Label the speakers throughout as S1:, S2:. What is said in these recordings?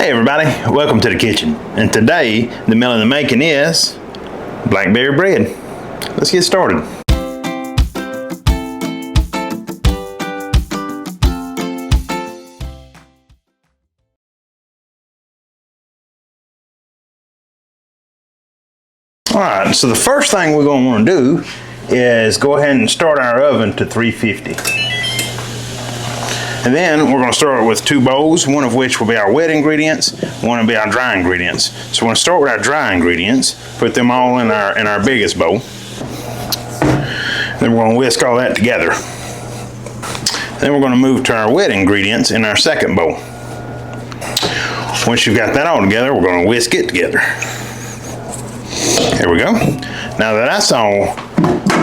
S1: Hey everybody, welcome to the kitchen. And today, the meal in the making is blackberry bread. Let's get started. Alright, so the first thing we're going to want to do is go ahead and start our oven to 350. And then we're going to start with two bowls, one of which will be our wet ingredients, one will be our dry ingredients. So we're going to start with our dry ingredients, put them all in our biggest bowl. Then we're going to whisk all that together. Then we're going to move to our wet ingredients in our second bowl. Once you've got that all together, we're going to whisk it together. There we go. Now that that's all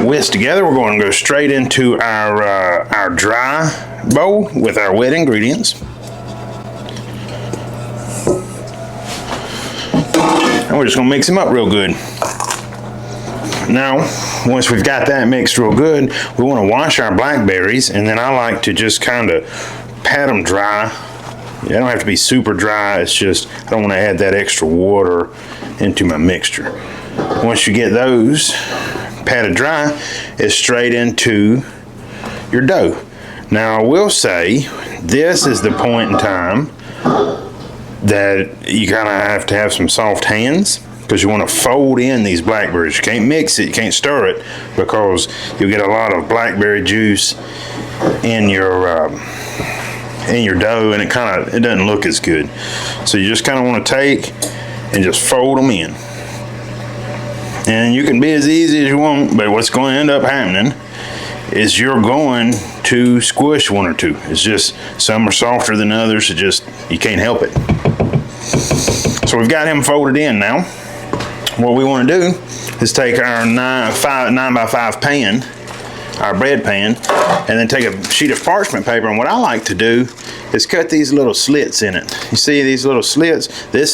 S1: whisked together, we're going to go straight into our dry bowl with our wet ingredients. And we're just going to mix them up real good. Now, once we've got that mixed real good, we want to wash our blackberries, and then I like to just kind of pat them dry. They don't have to be super dry, it's just I don't want to add that extra water into my mixture. Once you get those patted dry, it's straight into your dough. Now I will say, this is the point in time that you kind of have to have some soft hands, because you want to fold in these blackberries. You can't mix it, you can't stir it, because you'll get a lot of blackberry juice in your dough, and it doesn't look as good. So you just kind of want to take and just fold them in. And you can be as easy as you want, but what's going to end up happening is you're going to squish one or two. It's just, some are softer than others, you can't help it. So we've got him folded in now. What we want to do is take our 9x5 pan, our bread pan, and then take a sheet of parchment paper, and what I like to do is cut these little slits in it. You see these little slits? This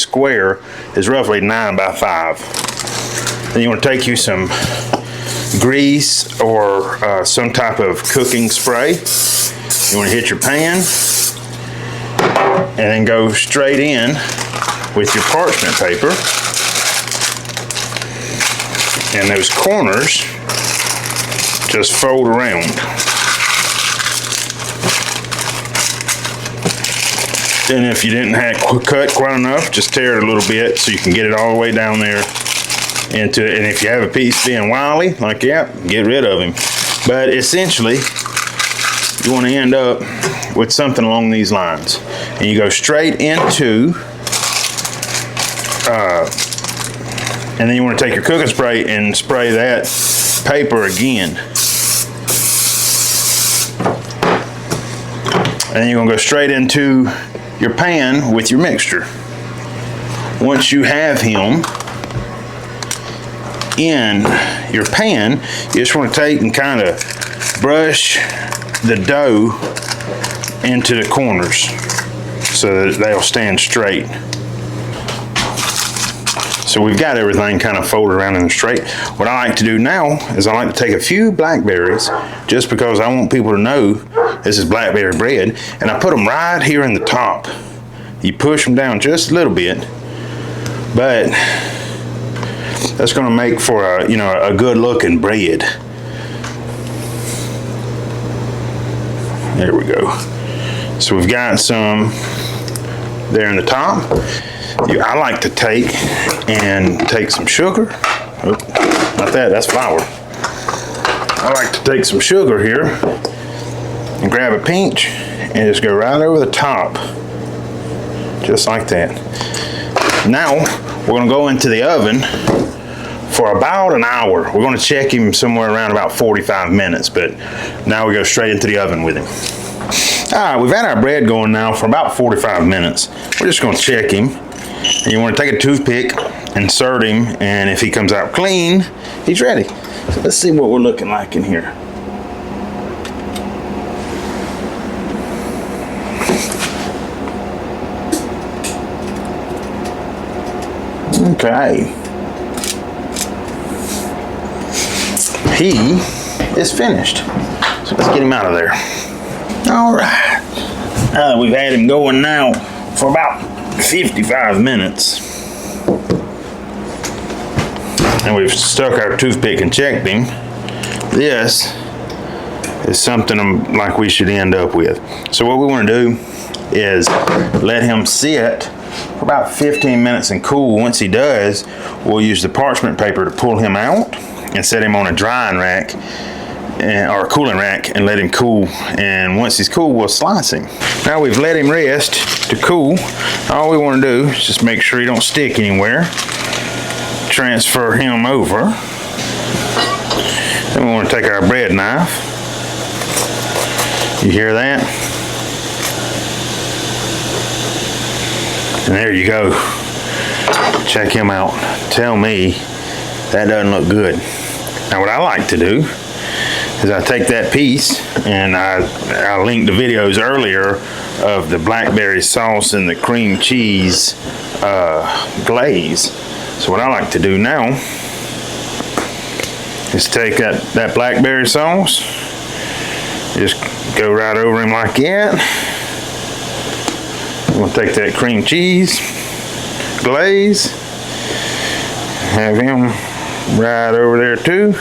S1: square is roughly 9x5. Then you want to take you some grease or some type of cooking spray. You want to hit your pan and then go straight in with your parchment paper, and those corners just fold around. And if you didn't cut quite enough, just tear it a little bit so you can get it all the way down there into it. And if you have a piece being wily, like get rid of him. But essentially, you want to end up with something along these lines. And you go straight into, and then you want to take your cooking spray and spray that paper again. And then you're going to go straight into your pan with your mixture. Once you have him in your pan, you just want to take and kind of brush the dough into the corners so that they'll stand straight. So we've got everything kind of folded around and straight. What I like to do now is I like to take a few blackberries, just because I want people to know this is blackberry bread, and I put them right here in the top. You push them down just a little bit, but that's going to make for a good looking bread. There we go. So we've got some there in the top. I like to take some sugar. Oh, not that, that's flour. I like to take some sugar here and grab a pinch and just go right over the top, just like that. Now we're going to go into the oven for about an hour. We're going to check him somewhere around about 45 minutes, but now we go straight into the oven with him. All right, we've had our bread going now for about 45 minutes. We're just going to check him. And you want to take a toothpick, insert him, and if he comes out clean, he's ready. So let's see what we're looking like in here. Okay. He is finished. So let's get him out of there. All right. Now that we've had him going now for about 55 minutes. And we've stuck our toothpick and checked him. This is something like we should end up with. So what we want to do is let him sit for about 15 minutes and cool. Once he does, we'll use the parchment paper to pull him out and set him on a drying rack or a cooling rack and let him cool. And once he's cool, we'll slice him. Now we've let him rest to cool. All we want to do is just make sure he don't stick anywhere. Transfer him over. Then we want to take our bread knife. You hear that? And there you go. Check him out. Tell me that doesn't look good. Now what I like to do is I take that piece, and I linked the videos earlier of the blackberry sauce and the cream cheese glaze. So what I like to do now is take that blackberry sauce, just go right over him like that. I'm gonna take that cream cheese glaze, have him right over there too.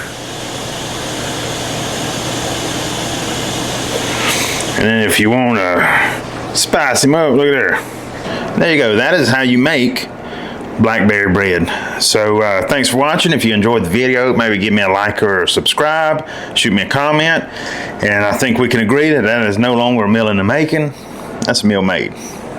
S1: And then if you want to spice him up, look at there. There you go. That is how you make blackberry bread. So thanks for watching. If you enjoyed the video, maybe give me a like or a subscribe, shoot me a comment, and I think we can agree that that is no longer a meal in the making. That's a meal made.